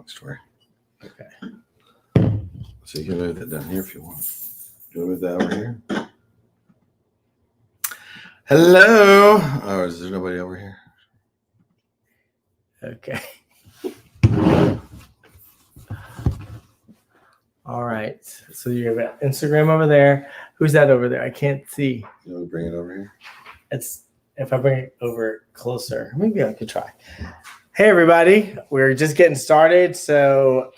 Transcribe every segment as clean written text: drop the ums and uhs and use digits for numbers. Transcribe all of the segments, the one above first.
Story. Okay. So you can move that down here if you want. Do you want to move that over here? Hello. Oh, is there nobody over here? Okay. All right. So you have Instagram over there. Who's that over there? I can't see. You want to bring it over here? It's if I bring it over closer, maybe I could try. Hey everybody, we're just getting started. So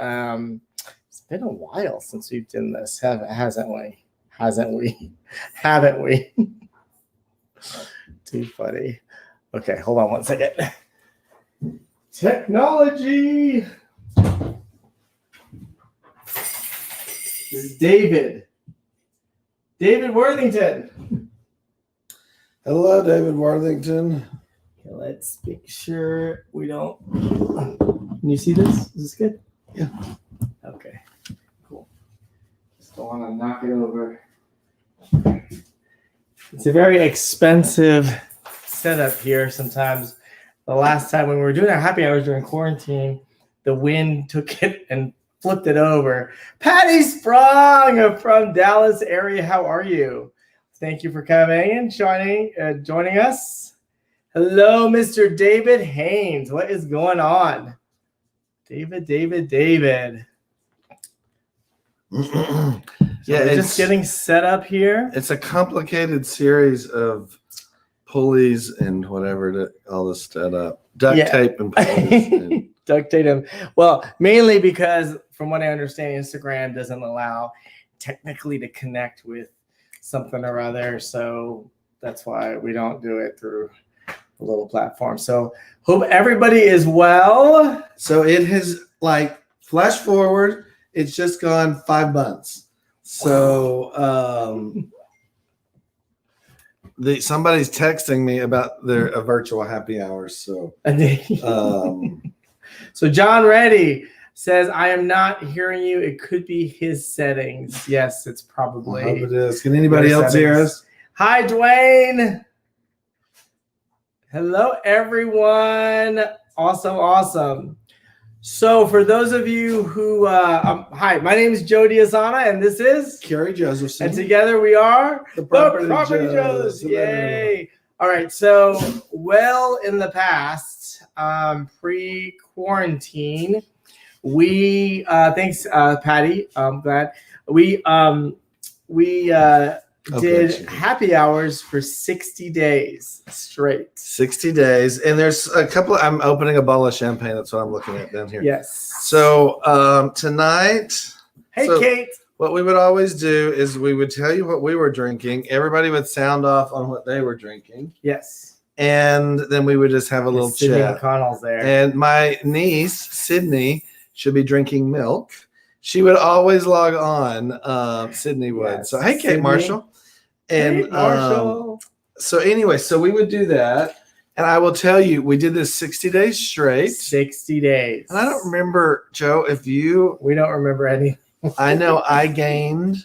it's been a while since we've done this, hasn't we? Haven't we? Too funny. Okay, hold on one second. Technology. This is David Worthington. Hello, David Worthington. Okay, let's make sure we don't. Can you see this? Is this good? Yeah. Okay. Cool. Just don't want to knock it over. It's a very expensive setup here. Sometimes the last time when we were doing our happy hours during quarantine, the wind took it and flipped it over. Patty Sprung from Dallas area. How are you? Thank you for coming and joining us. Hello, Mr. David Haynes. What is going on? David. Yeah, we're just getting set up here. It's a complicated series of pulleys and whatever to all this set up. Duct tape and pulleys. And Duct tape them. Well, mainly because from what I understand, Instagram doesn't allow technically to connect with something or other. So that's why we don't do it through a little platform. So hope everybody is well. So it has flash forward. It's just gone 5 months. So somebody's texting me about their virtual happy hours. So so John Reddy says, I am not hearing you. It could be his settings. Yes, it's probably. I hope it is. Can anybody else hear us? Hi, Dwayne. Hello, everyone. Awesome. So for those of you who, hi, my name is Joe Diazana, and this is Kerry Josephson. And together we are the Property Joes. Yay. All right. So in the past, pre-quarantine, we thanks Patty. I'm glad we did happy hours for 60 days straight. 60 days, and there's a couple. I'm opening a bottle of champagne. That's what I'm looking at down here. Yes. So tonight, Kate. What we would always do is we would tell you what we were drinking. Everybody would sound off on what they were drinking. Yes. And then we would just have a little Sydney chat. McConnell's there. And my niece, Sydney, should be drinking milk. She would always log on, Sydney would. Yes. So, hey, Kate Sydney. Marshall. And hey, Marshall. So anyway, so we would do that. And I will tell you, we did this 60 days straight. 60 days. And I don't remember, Joe, We don't remember any. I know I gained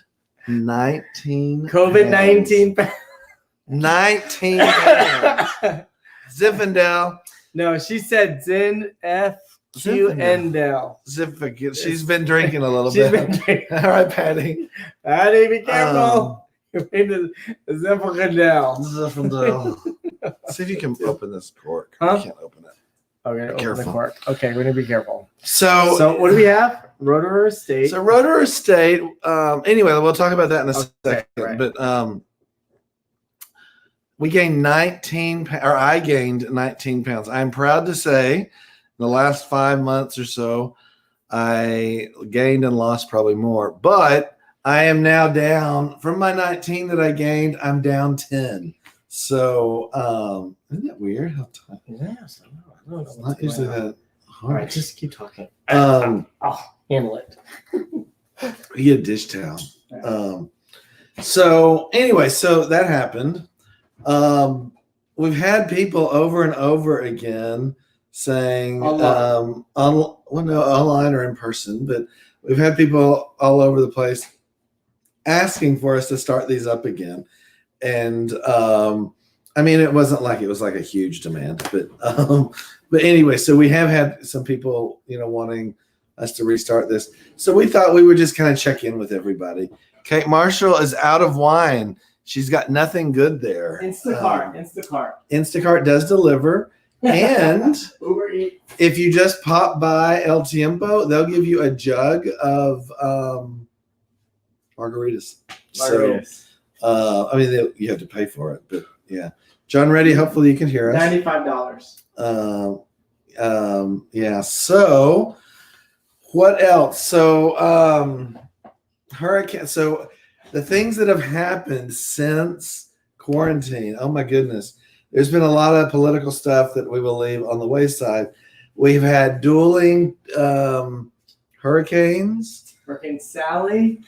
19 COVID-19 pounds. 19 pounds. Zinfandel. No, she said Zin F Q Endel. Zinfandel. She's been drinking a little She's bit. Been drinking. All right, Patty. Patty, be careful. You're into Zinfandel. See if you can open this cork. Huh? I can't open it. Okay, open the cork. Okay, we're gonna be careful. So what do we have? Rotorua Estate. So Rotorua Estate. Anyway, we'll talk about that in a second. Right. But we gained 19, or I gained 19 pounds. I'm proud to say, in the last 5 months or so, I gained and lost probably more. But I am now down from my 19 that I gained. I'm down 10. So isn't that weird? How tight? Yes, I know. It's not usually that hard. All right, just keep talking. I'll handle it. You get a dish towel. So anyway, so that happened. We've had people over and over again saying, online or in person, but we've had people all over the place asking for us to start these up again. And I mean, it wasn't like it was like a huge demand, but anyway, so we have had some people, wanting us to restart this. So we thought we would just kind of check in with everybody. Kate Marshall is out of wine. She's got nothing good there. Instacart does deliver. And Uber Eats. if you just pop by El Tiempo, they'll give you a jug of margaritas. So, I mean, you have to pay for it, but yeah. John Reddy, hopefully you can hear us. $95. Yeah. So what else? So hurricane. So the things that have happened since quarantine. Oh my goodness. There's been a lot of political stuff that we will leave on the wayside. We've had dueling hurricanes. Hurricane Sally.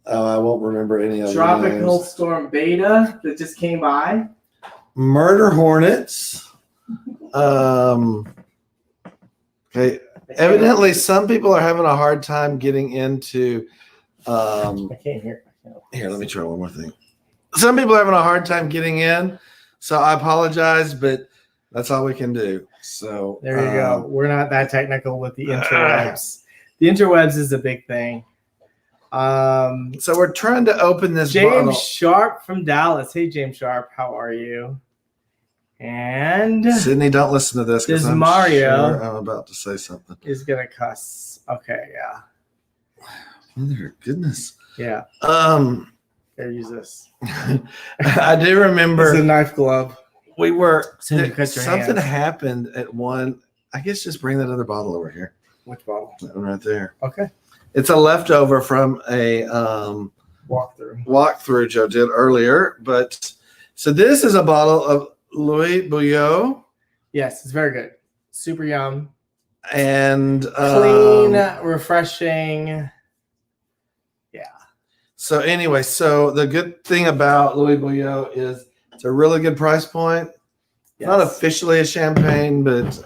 Oh, I won't remember any of them. Tropical Storm Beta that just came by. Murder hornets. Okay. Evidently, some people are having a hard time getting into. I can't hear. Here, let me try one more thing. Some people are having a hard time getting in, so I apologize, but that's all we can do. So there you go. We're not that technical with the interwebs. The interwebs is a big thing. So we're trying to open this James bottle. Sharp from Dallas. Hey, James Sharp, how are you? And Sydney, don't listen to this because Mario I'm about to say something. is gonna cuss. Okay, yeah. Mother goodness. Yeah. Here, use this. I do remember It's a knife glove. we were So you cut your something hands. happened at one. I guess just bring that other bottle over here. Which bottle? That one right there. Okay. It's a leftover from a walkthrough Joe did earlier. But so this is a bottle of Louis Bouillot. Yes, it's very good. Super yum. And Clean, refreshing. Yeah. So anyway, so the good thing about Louis Bouillot is it's a really good price point. Yes. Not officially a champagne, but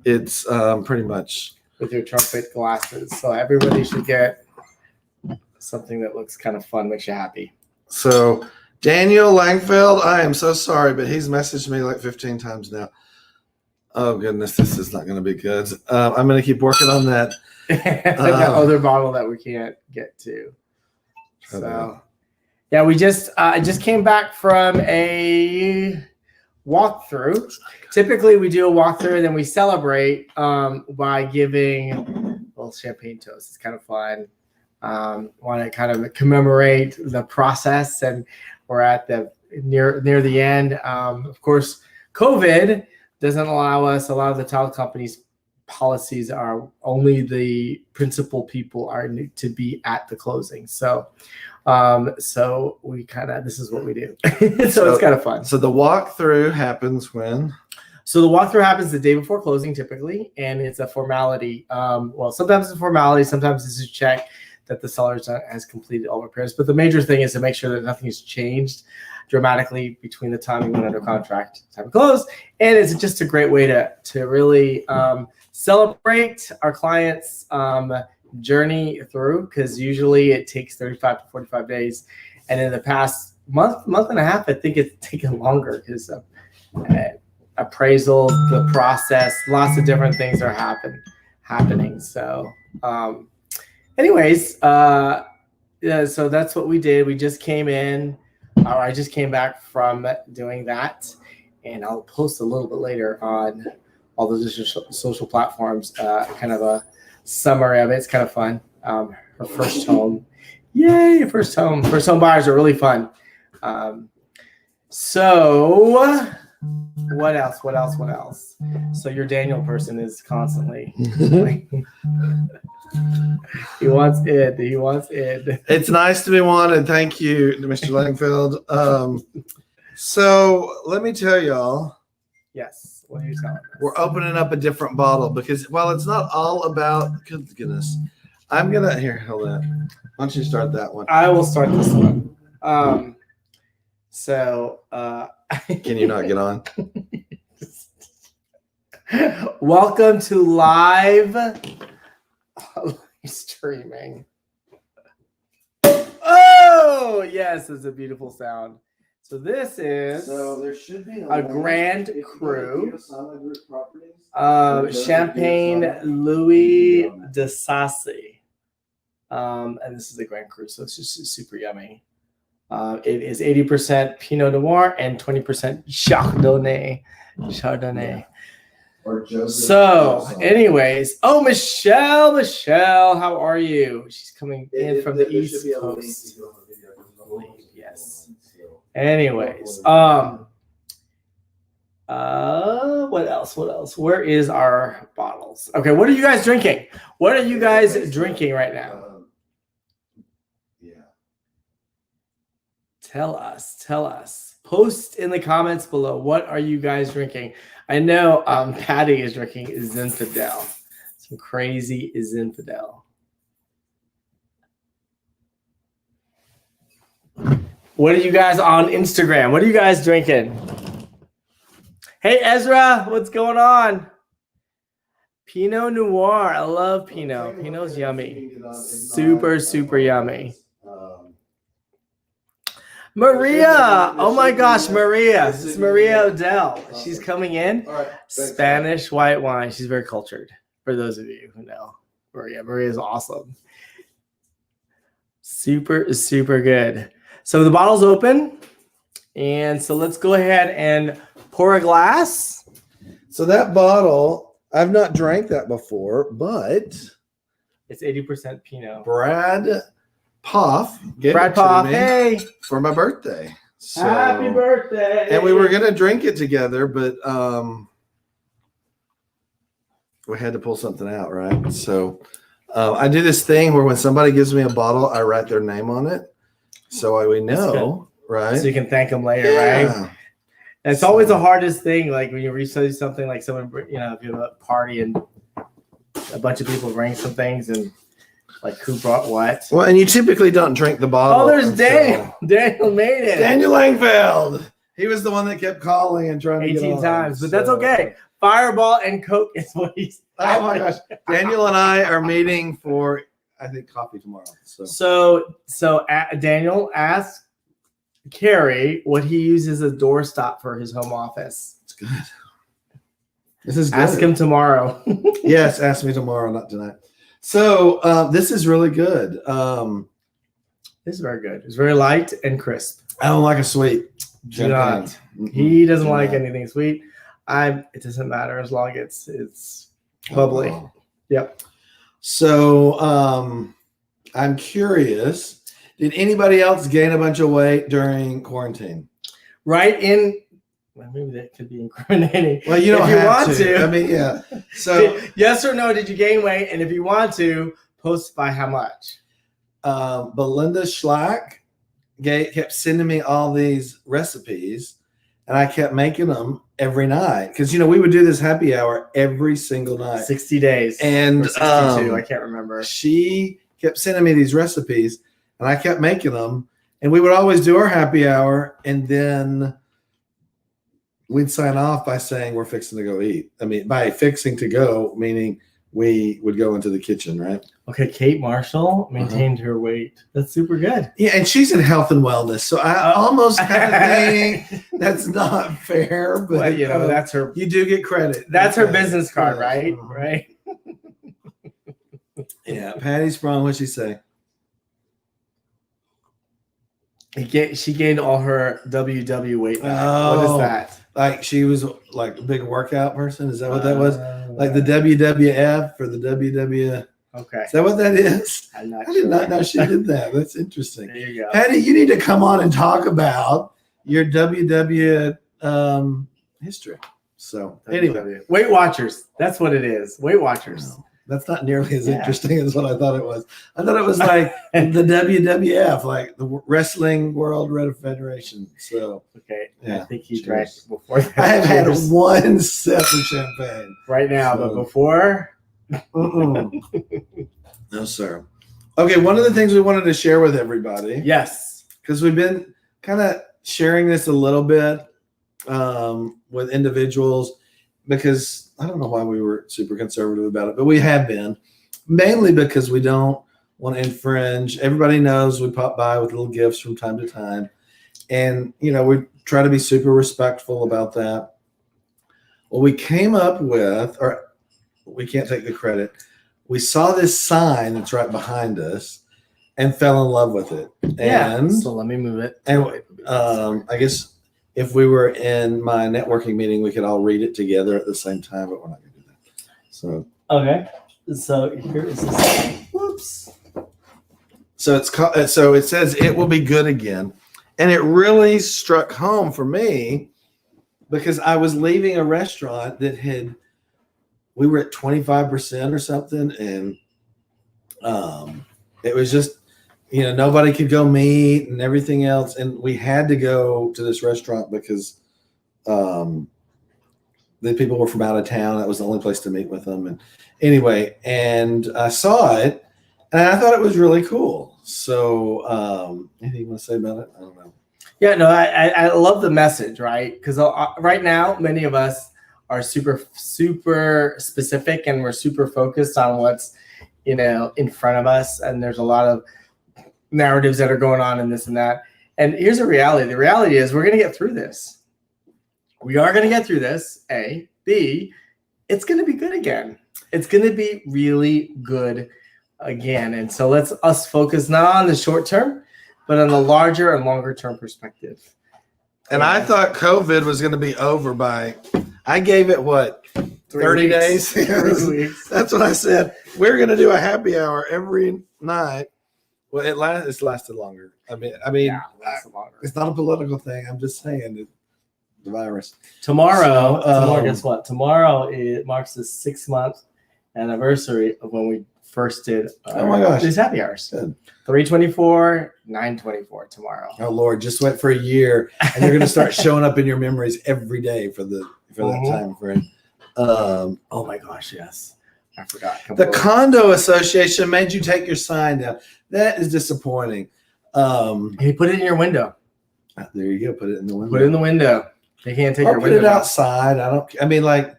it's pretty much With your trumpet glasses. So everybody should get something that looks kind of fun, makes you happy. so. Daniel Langfeld, I am so sorry, but he's messaged me like 15 times now. Oh goodness, this is not going to be good. I'm going to keep working on that. That other bottle that we can't get to. So, yeah, we just I just came back from a walkthrough. Typically, we do a walkthrough and then we celebrate by giving a little champagne toast. It's kind of fun. Want to kind of commemorate the process, and we're at the near the end. Of course, COVID doesn't allow us. A lot of the title companies' policies are only the principal people are to be at the closing. So, so we kind of this is what we do. So it's kind of fun. So the walkthrough happens when? So the walkthrough happens the day before closing, typically, and it's a formality. Well, sometimes it's a formality, sometimes it's a check that the seller has completed all repairs. But the major thing is to make sure that nothing has changed dramatically between the time you went under contract and time to close. And it's just a great way to really celebrate our clients' journey through, because usually it takes 35 to 45 days. And in the past month and a half, I think it's taken longer because appraisal, the process, lots of different things are happening. So anyways, yeah, so that's what we did. We just came in, or I just came back from doing that, and I'll post a little bit later on all the social platforms, kind of a summary of it. It's kind of fun. Her first home. Yay, first home. First home buyers are really fun. So what else? So your Daniel person is constantly he wants it. It's nice to be wanted. Thank you, Mr. Langfeld. So let me tell y'all. Yes. What are you telling us? We're opening up a different bottle because while it's not all about, goodness, I'm gonna here. Hold on. Why don't you start that one? I will start this one. So Can you not get on? welcome to live streaming. Oh yes, it's a beautiful sound. So this is So there should be a Grand Cru. Group properties. Champagne Louis de Sassy. And this is the Grand Cru, so it's just super yummy. It is 80% Pinot Noir and 20% Chardonnay. So, anyways, Michelle, how are you? She's coming in from the East Coast. Yes. Anyways, what else? Where is our bottles? Okay, what are you guys drinking? What are you guys drinking right now? Tell us. Post in the comments below. What are you guys drinking? I know Patty is drinking Zinfandel. Some crazy Zinfandel. What are you guys on Instagram? What are you guys drinking? Hey, Ezra, what's going on? Pinot Noir. I love Pinot. Pinot's yummy. Super, super yummy. Maria. Oh my gosh, Maria. This is Maria Odell. She's coming in. Spanish white wine. She's very cultured, for those of you who know. Maria is awesome. Super, super good. So the bottle's open. And so let's go ahead and pour a glass. So that bottle, I've not drank that before, but it's 80% Pinot. Brad Poff gave Brad it to Poff, me hey, for my birthday. So, happy birthday! And we were gonna drink it together, but we had to pull something out, right? So I do this thing where when somebody gives me a bottle, I write their name on it, so we know, right? So you can thank them later, right? And it's always the hardest thing, like when you research something, like someone, if you have a party and a bunch of people bring some things and. Like who brought what? Well, and you typically don't drink the bottle. Oh, there's Daniel. Daniel made it. Daniel Langfeld. He was the one that kept calling and trying to 18 times, but that's okay. Fireball and Coke is what he's. Oh my gosh. Daniel and I are meeting for, I think, coffee tomorrow. So Daniel asked Carrie what he uses as a doorstop for his home office. It's good. This is good. Ask him tomorrow. Yes, ask me tomorrow, not tonight. So this is really good. This is very good. It's very light and crisp. I don't like a sweet. Do not. He doesn't like anything sweet. It doesn't matter as long as it's bubbly. Oh. Yep. So I'm curious. Did anybody else gain a bunch of weight during quarantine? Well, maybe that could be incriminating. Well, you don't have want to. I mean, yeah. So yes or no, did you gain weight? And if you want to, post by how much? Belinda Schlack kept sending me all these recipes, and I kept making them every night because we would do this happy hour every single night, 60 days, and or 62. I can't remember. She kept sending me these recipes, and I kept making them, and we would always do our happy hour, and then we'd sign off by saying we're fixing to go eat. I mean, by fixing to go, meaning we would go into the kitchen, right? Okay, Kate Marshall maintained her weight. That's super good. Yeah, and she's in health and wellness, so I almost kind of think that's not fair. But that's her. You do get credit. That's her business card, right? Right. Yeah, Patty Sprung. What'd she say? She gained all her WW weight back. Oh, what is that? Like she was like a big workout person. Is that what that was? Like the WWF or the WW? Okay. Is that what that is? I'm not I did sure. not know she did that. That's interesting. There you go. Patty, you need to come on and talk about your WW history. So anyway, Weight Watchers. That's what it is. Weight Watchers. no, that's not nearly as interesting as what I thought it was. I thought it was like the WWF, like the Wrestling World Red Federation. So Okay. Yeah. I think he Cheers. drank before that. I have had Cheers. one sip of champagne. right now, but So- before. No, sir. Okay, one of the things we wanted to share with everybody, Yes. because we've been kind of sharing this a little bit with individuals, because I don't know why we were super conservative about it, but we have been, mainly because we don't want to infringe. Everybody knows we pop by with little gifts from time to time. And, we try to be super respectful about that. Well, we came up with, or we can't take the credit. We saw this sign that's right behind us and fell in love with it. And so let me move it. And I guess if we were in my networking meeting, we could all read it together at the same time, but we're not going to do that. So okay. So here is this. Whoops. So it says it will be good again, and it really struck home for me because I was leaving a restaurant that we were at 25% or something, and it was just nobody could go meet and everything else, and we had to go to this restaurant because the people were from out of town. That was the only place to meet with them, and anyway, and I saw it, and I thought it was really cool. So, anything you want to say about it? I don't know. Yeah, no, I love the message, right? Because right now, many of us are super specific, and we're super focused on what's in front of us, and there's a lot of narratives that are going on and this and that. And here's the reality. The reality is we're going to get through this. We are going to get through this, A. B, it's going to be good again. It's going to be really good again. And so let's us focus not on the short term, but on the larger and longer term perspective. And I thought COVID was going to be over I gave it what? 30 days? 3 weeks. That's what I said. We're going to do a happy hour every night. Well, it's lasted longer. I mean, Yeah, lasted longer. It's not a political thing. I'm just saying the virus. Tomorrow, guess what? Tomorrow it marks the 6-month anniversary of when we first did oh my gosh, these happy hours. Good. 3/24, 9/24 tomorrow. Oh Lord, just wait for a year, and they're going to start showing up in your memories every day for that time frame. Oh my gosh, yes, I forgot. The condo association made you take your sign down. That is disappointing. Hey, put it in your window. There you go. Put it in the window. Put it in the window. They can't take or your put window it outside. Like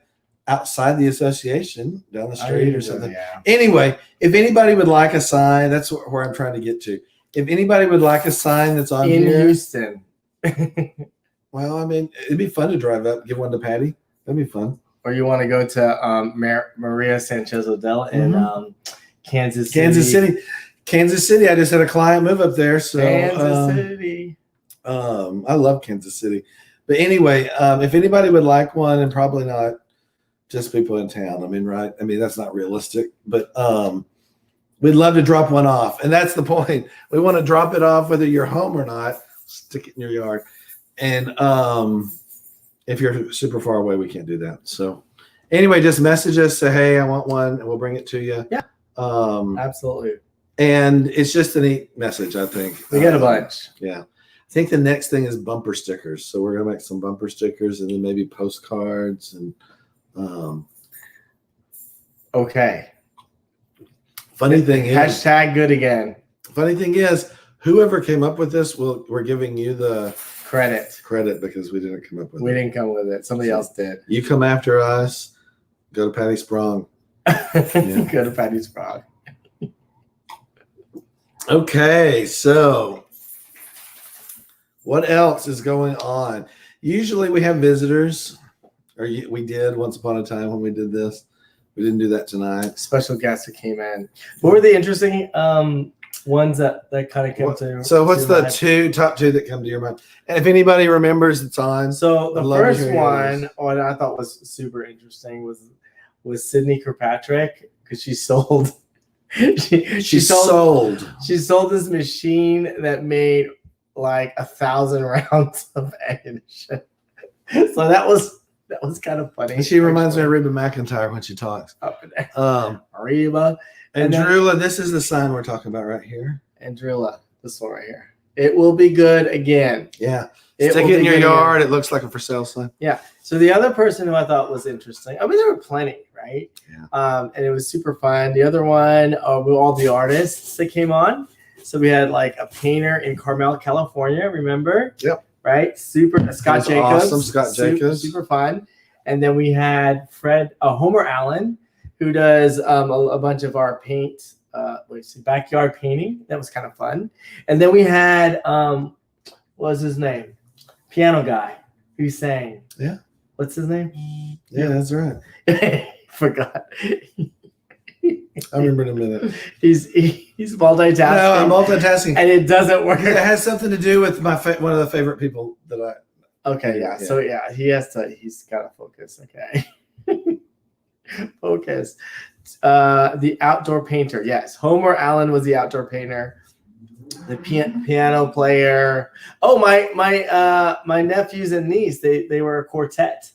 outside the association, down the street or something. Yeah. Anyway, if anybody would like a sign, that's where I'm trying to get to. If anybody would like a sign that's on in here, Houston. well, it'd be fun to drive up, give one to Patty. That'd be fun. Or you want to go to Maria Sanchez Odell in Kansas City. Kansas City. I just had a client move up there. So Kansas City. I love Kansas City. But anyway, if anybody would like one, and probably not just people in town. Right? That's not realistic. But we'd love to drop one off. And that's the point. We want to drop it off whether you're home or not. Stick it in your yard. And if you're super far away, we can't do that. So anyway, just message us, say, hey, I want one, and we'll bring it to you. Yeah. Absolutely. And it's just a neat message, I think. We got a bunch. Yeah. I think the next thing is bumper stickers. So we're going to make some bumper stickers and then maybe postcards and okay. Funny thing is, hashtag good again. Funny thing is, whoever came up with this, we're giving you the credit because we didn't come up with it. We didn't come with it. Somebody else did. You come after us, go to Patty Sprong. Yeah. Go to Patty Sprong. Okay, so what else is going on? Usually we have visitors, or we did once upon a time when we did this. We didn't do that tonight. Special guests who came in. What were the interesting ones that kind of came to? So what's the top two that come to your mind? And if anybody remembers, it's on. So the first one, what I thought was super interesting was Sydney Kirkpatrick, because she sold. She sold this machine that made like 1,000 rounds of ammunition. So that was kind of funny. She reminds me of Reba McEntire when she talks. Reba. And Drula, this is the sign we're talking about right here. And Drula, this one right here. It will be good again. Yeah. Stick it in your yard. It looks like a for sale sign. Yeah. So the other person who I thought was interesting, there were plenty, right? Yeah. And it was super fun. The other one, all the artists that came on. So we had like a painter in Carmel, California, remember? Yep. Right? Scott Jacobs. Awesome, Scott Jacobs. Super fun. And then we had Homer Allen, who does a bunch of our paint, backyard painting. That was kind of fun. And then we had was his name? Piano guy who sang. Yeah. What's his name? Yeah, that's right. Forgot. I remember in a minute. He's multitasking. No, I'm multitasking. And it doesn't work. Yeah, it has something to do with my one of the favorite people that I. Okay, yeah. So yeah, he's gotta focus. Okay. Focus. The outdoor painter. Yes. Homer Allen was the outdoor painter. The piano player. Oh, my nephews and niece, they were a quartet.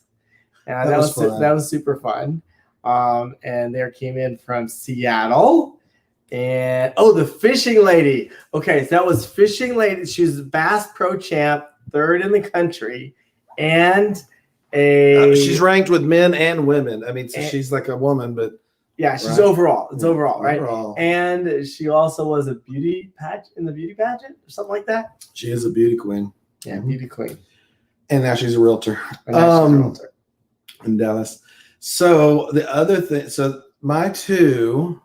That was fun. That was super fun. And they came in from Seattle. And the fishing lady. Okay, so that was fishing lady. She was Bass Pro Champ, 3rd in the country, and she's ranked with men and women. I mean, so she's like a woman, but yeah, she's overall. It's overall, right? Overall. And she also was a beauty pageant or something like that. She is a beauty queen. Yeah, beauty queen. And now she's a realtor. In Dallas. So the other thing, so my two,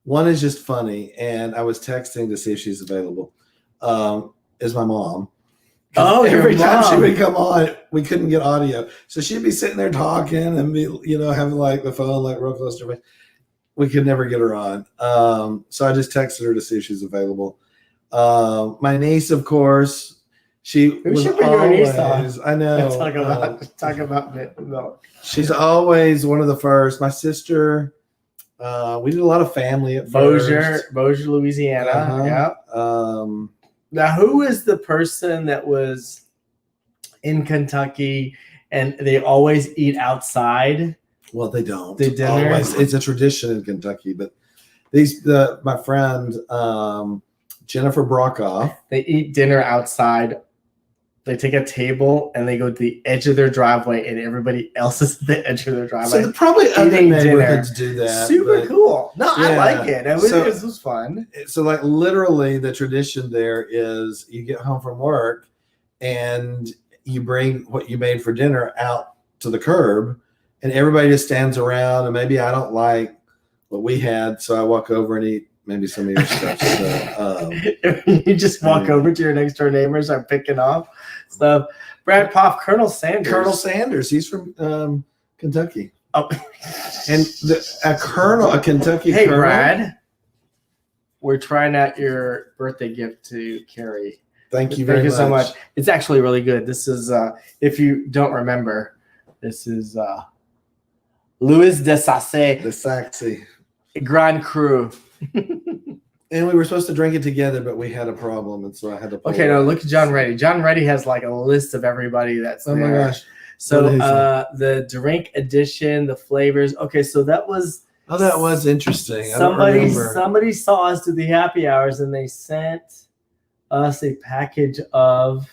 one is just funny, and I was texting to see if she's available. Is my mom. Oh, every time she would come on, we couldn't get audio, so she'd be sitting there talking and be, having like the phone like real close to her. We could never get her on. So I just texted her to see if she's available. My niece, of course, she was always. I know. Talk about milk. She's always one of the first. My sister. We did a lot of family at first. Bossier, Louisiana. Uh-huh. Yeah. Now, who is the person that was in Kentucky and they always eat outside? Well, they don't. The dinner? Always. It's a tradition in Kentucky, but my friend Jennifer Brokoff. They eat dinner outside. They take a table and they go to the edge of their driveway, and everybody else is at the edge of their driveway. So probably other neighborhoods do that. Super cool. No, yeah. I like it. It was fun. So, like, literally, the tradition there is you get home from work and you bring what you made for dinner out to the curb, and everybody just stands around. And maybe I don't like what we had, so I walk over and eat maybe some of your stuff. So, you just walk over to your next door neighbors, are picking off stuff. Brad Poff, Colonel Sanders. He's from Kentucky. Oh, and a Kentucky hey, colonel. Brad, we're trying out your birthday gift to Carrie. Thank you very much. So much. It's actually really good. This is, if you don't remember, this is Louis de Sassé. The Saxe. Grand Cru. And we were supposed to drink it together, but we had a problem, and so I had to. Okay, now look at John Reddy. John Reddy has like a list of everybody that's there. Oh my gosh! So the drink edition, the flavors. Okay, so that was. Oh, that was interesting. Somebody saw us do the happy hours, and they sent us a package of.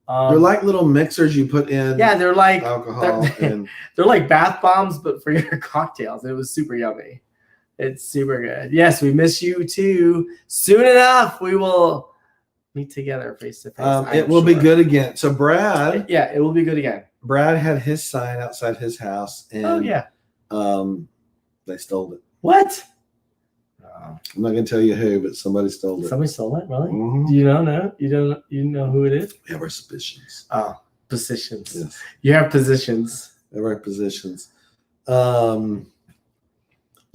They're like little mixers you put in. Yeah, they're like alcohol. They're like bath bombs, but for your cocktails. It was super yummy. It's super good. Yes, we miss you too. Soon enough, we will meet together face to face. It will be good again. So Brad. Yeah, it will be good again. Brad had his sign outside his house, and they stole it. What? I'm not going to tell you who, but somebody stole it. Somebody stole it, really? Mm-hmm. Do you know? No, you don't. You know who it is? We have our suspicions. Oh, positions. Yes, you have positions. We have our positions.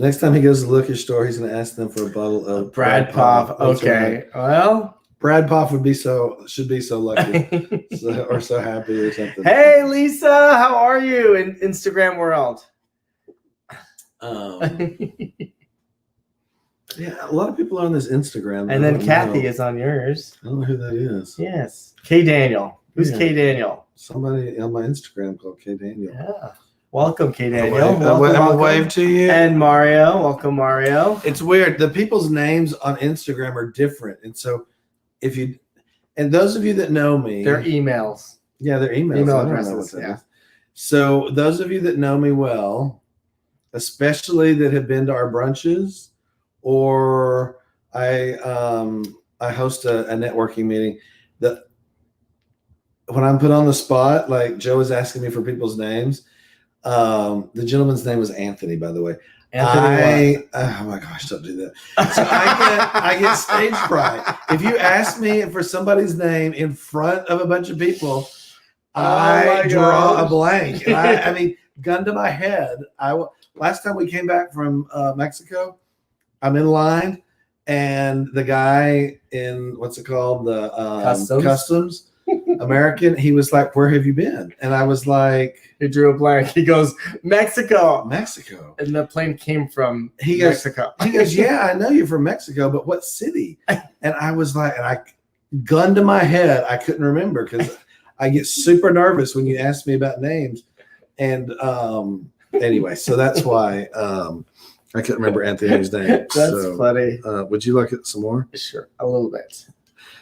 Next time he goes to the liquor store, he's going to ask them for a bottle of Brad Poff. Okay, right. Well, Brad Poff should be so lucky or so happy or something. Hey, Lisa, how are you in Instagram world? Yeah, a lot of people are on this Instagram. And then Kathy is on yours. I don't know who that is. Yes, K Daniel. Who's K Daniel? Somebody on my Instagram called K Daniel. Yeah. Welcome, K Daniel. I'll wave to you. And Mario. Welcome, Mario. It's weird. The people's names on Instagram are different. And so and those of you that know me. Their emails. Yeah, their emails. Email addresses. Yeah. So those of you that know me well, especially that have been to our brunches, or I host a networking meeting, that when I'm put on the spot, like Joe is asking me for people's names. The gentleman's name was Anthony, by the way. Anthony, oh my gosh, don't do that. So I get stage fright. If you ask me for somebody's name in front of a bunch of people, I draw a blank. And I mean, gun to my head. Last time we came back from Mexico, I'm in line, and the guy in what's it called, the customs American, he was like, "Where have you been?" And I was like, he drew a blank. He goes, Mexico. And the plane came from Mexico. He goes, "Yeah, I know you're from Mexico, but what city?" And I was like, and I, gun to my head, I couldn't remember because I get super nervous when you ask me about names. And anyway, so that's why I couldn't remember Anthony's name. That's funny. Would you like it some more? Sure, a little bit.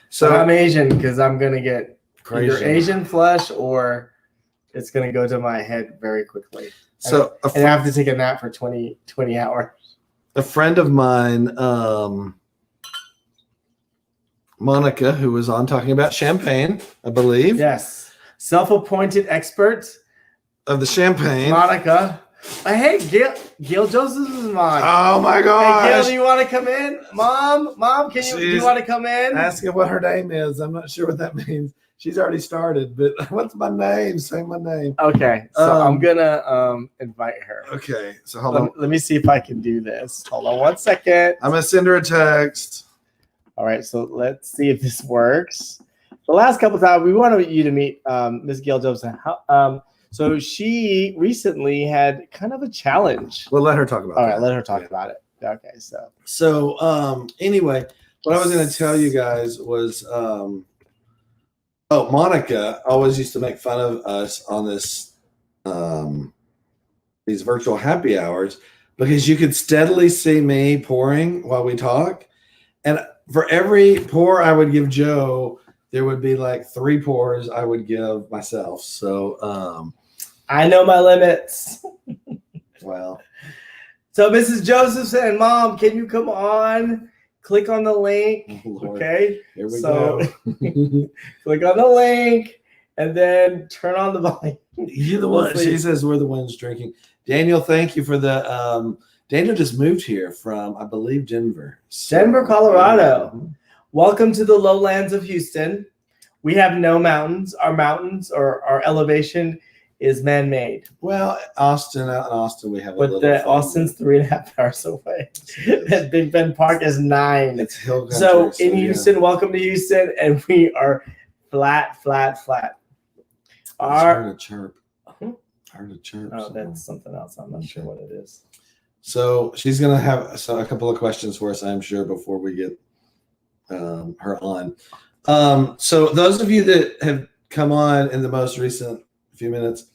So I'm Asian because I'm gonna get crazy either Asian flesh or it's gonna go to my head very quickly. So and I have to take a nap for 20 hours. A friend of mine, Monica, who was on talking about champagne, I believe. Yes, self-appointed expert of the champagne. Monica. Hey, Gail Joseph is mine. Oh my gosh. Hey, Gail, do you want to come in? Mom, do you want to come in? Asking what her name is. I'm not sure what that means. She's already started, but what's my name? Say my name. Okay, so I'm gonna invite her. Okay, so hold on. Let me see if I can do this. Hold on 1 second. I'm gonna send her a text. All right, so let's see if this works. The last couple of times we wanted you to meet Ms. Gail Joseph. So she recently had kind of a challenge. We'll let her talk about it. All right, let her talk about it. Okay, so anyway, what I was going to tell you guys was, Monica always used to make fun of us on this, these virtual happy hours because you could steadily see me pouring while we talk, and for every pour I would give Joe, there would be like 3 pours I would give myself. So I know my limits. Well, so Mrs. Josephson, Mom, can you come on? Click on the link. Oh, okay. Here we go. Click on the link and then turn on the volume. You're the one. She says we're the ones drinking. Daniel, thank you for the. Daniel just moved here from, I believe, Denver. Denver, Colorado. Welcome to the lowlands of Houston. We have no mountains. Our mountains or our elevation is man-made. Well, out in Austin, we have a little. But Austin's 3.5 hours away. And Big Bend Park is 9. It's hill country. So in Houston, welcome to Houston, and we are flat. I heard a chirp. I heard a chirp. Oh, that's something else. I'm not sure what it is. So she's gonna have a couple of questions for us, I'm sure, before we get her on. So those of you that have come on in the most recent few minutes,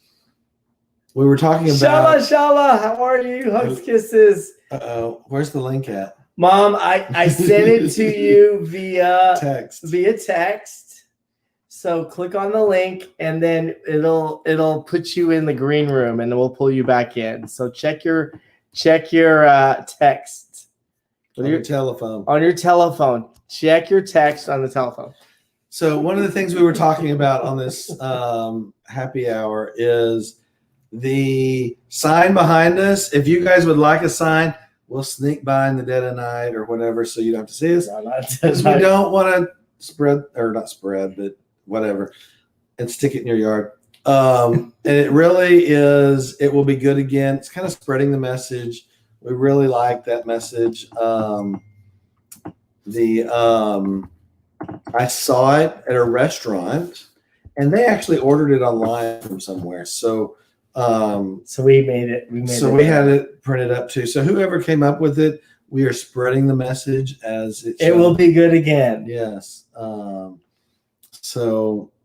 we were talking about Shala, how are you? Hugs, kisses. Where's the link at? Mom, I sent it to you via text. So click on the link and then it'll put you in the green room and then we'll pull you back in. So check your text on your telephone. On your telephone. Check your text on the telephone. So one of the things we were talking about on this happy hour is the sign behind us. If you guys would like a sign, we'll sneak by in the dead of night or whatever, so you don't have to see us. Because we don't want to not spread, but whatever, and stick it in your yard. And it really is. It will be good again. It's kind of spreading the message. We really like that message. I saw it at a restaurant, and they actually ordered it online from somewhere. So we made it. We had it printed up too. So whoever came up with it, we are spreading the message as it will be good again. Yes.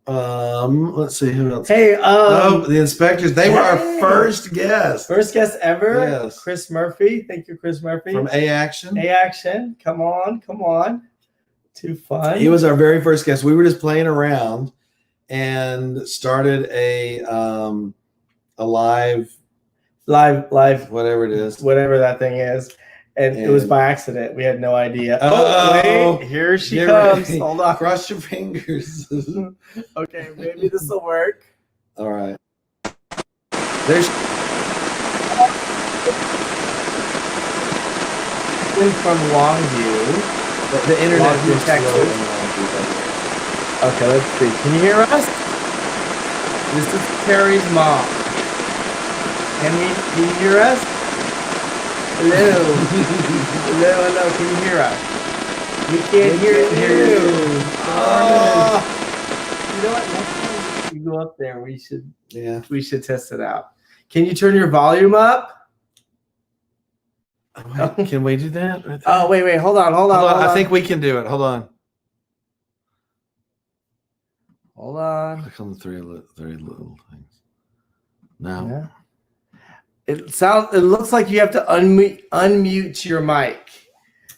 Let's see who else. Hey, the inspectors. They were our first guest. First guest ever. Yes. Chris Murphy. Thank you, Chris Murphy. From A Action. A Action. Come on. Too fun. He was our very first guest. We were just playing around and started a live whatever it is. Whatever that thing is. And it was by accident. We had no idea. Oh, wait. Here she comes. Ready. Hold on. Cross your fingers. Okay, maybe this will work. All right. Caitlin from Longview. The internet Longview, is Texas. slow in Longview, by the way. Okay, let's see. Can you hear us? This is Terry's mom. Can you hear us? Hello. Hello. Can you hear us? We can't hear you. Oh. You know what? Next time you go up there, we should test it out. Can you turn your volume up? Wait, can we do that? Right there? Oh, wait. Hold on. I think we can do it. Hold on. Hold on. Click on the three little things. No. Yeah. It looks like you have to unmute your mic.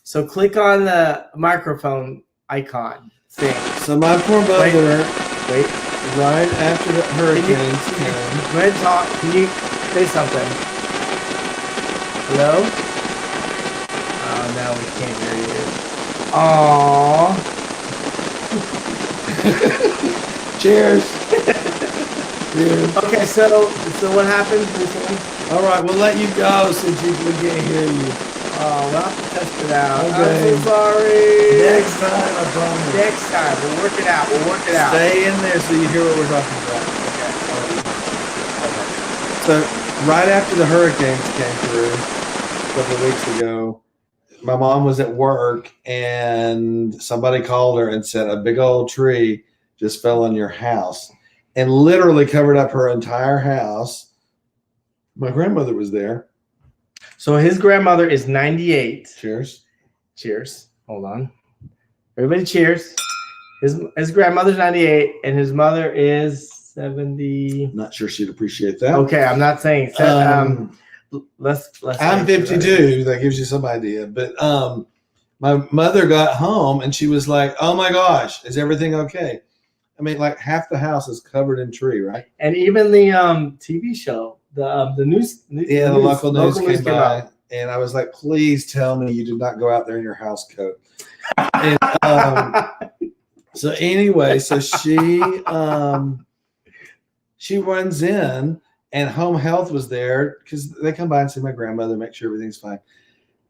So click on the microphone icon thing. So my poor mother, Wait. right after the hurricanes Go came. ahead and talk. Can you say something? Hello? Oh, no, we can't hear you. Aww. Cheers. Cheers. Okay, so what happened recently? All right, we'll let you go since we can't hear you. Oh, we'll have to test it out. Okay. I'm so sorry. Next time, I promise. Next time. We'll work it out. Stay in there so you hear what we're talking about. Okay. So right after the hurricanes came through a couple of weeks ago, my mom was at work and somebody called her and said a big old tree just fell on your house and literally covered up her entire house. My grandmother was there. So his grandmother is 98. Cheers. Cheers. Hold on. Everybody cheers. His grandmother's 98 and his mother is 70. Not sure she'd appreciate that. Okay, I'm not saying. Let's I'm 52. That gives you some idea. But my mother got home and she was like, "Oh my gosh, is everything okay?" I mean, like half the house is covered in tree, right? And even the TV show, the news. Yeah, the local news came by, out. and I was like, "Please tell me you did not go out there in your house coat." And, so anyway, so she runs in, and home health was there because they come by and see my grandmother, make sure everything's fine.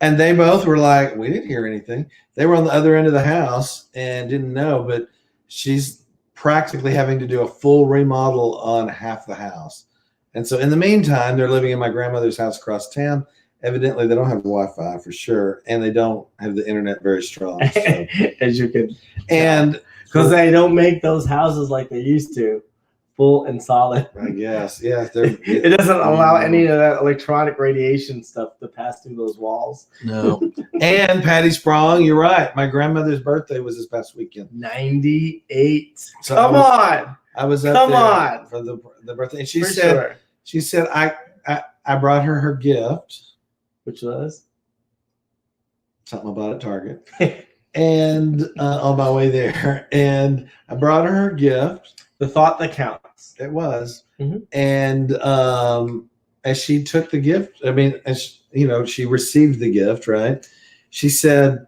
And they both were like, "We didn't hear anything." They were on the other end of the house and didn't know, but she's practically having to do a full remodel on half the house. And so in the meantime, they're living in my grandmother's house across town. Evidently, they don't have Wi-Fi for sure, and they don't have the internet very strong. So. As you can, And because they don't make those houses like they used to, full and solid. I guess, yeah. It doesn't allow any of that electronic radiation stuff to pass through those walls. No. And Patty Sprong, you're right. My grandmother's birthday was this past weekend. 98. So Come on. I was up Come there on. for the birthday. And she For said, sure. she said, I brought her gift. Which was? Something I bought at Target. And on my way there. And I brought her gift. The thought that counts. It was. Mm-hmm. And as she took the gift, I mean, as she received the gift, right? She said,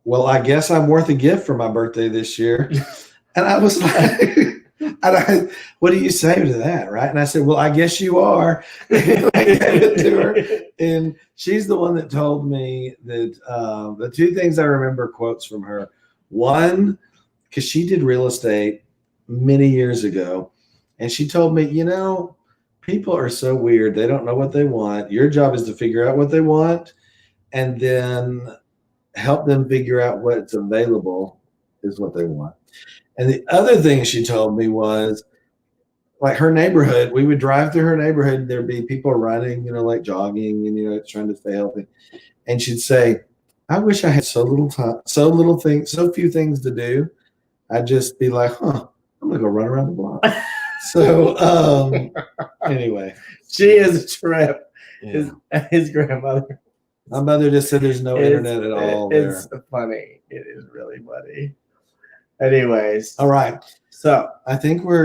"Well, I guess I'm worth a gift for my birthday this year." And I was like, what do you say to that, right? And I said, "Well, I guess you are." And I gave it to her. And she's the one that told me that the two things I remember quotes from her. One, because she did real estate many years ago. And she told me, people are so weird. They don't know what they want. Your job is to figure out what they want and then help them figure out what's available is what they want. And the other thing she told me was, like her neighborhood, we would drive through her neighborhood. There'd be people running, like jogging and, trying to stay healthy. And she'd say, "I wish I had so little time, so few things to do. I'd just be like, I'm going to go run around the block." So anyway, she is a trip. yeah. His grandmother. My mother just said there's no internet at all there. It's funny. It is really funny. Anyways, All right. so I think we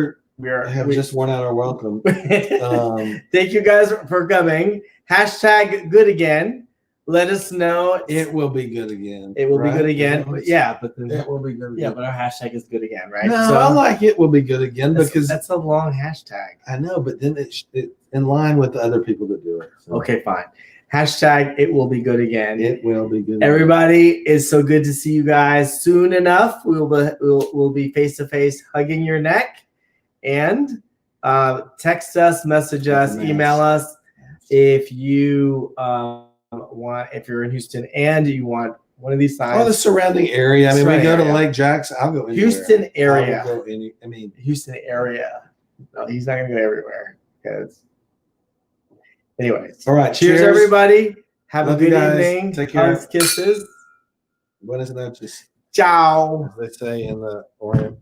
have we- just worn out our welcome. Thank you guys for coming. # good again. Let us know. It will be good again. It will be right? good again. Yeah, But then, it will be good again. but our hashtag is good again, right? No, I like it will be good again because that's a long hashtag. I know, but then it's in line with the other people that do it. So. Okay, fine. Hashtag it will be good again. It will be good. Everybody, it's so good to see you guys. Soon enough, we'll be face to face, hugging your neck, and text us, message us, email us if you want. If you're in Houston and you want one of these signs. Oh, the surrounding area. I mean, we go to Lake Jackson. I'll go anywhere. Houston area. I will go Houston area. No, he's not gonna go everywhere. Because, anyways, all right. Cheers, everybody. Have Love a good you guys. evening. Take care. Hugs, kisses. Buenas noches, Ciao. as they say in the Orient.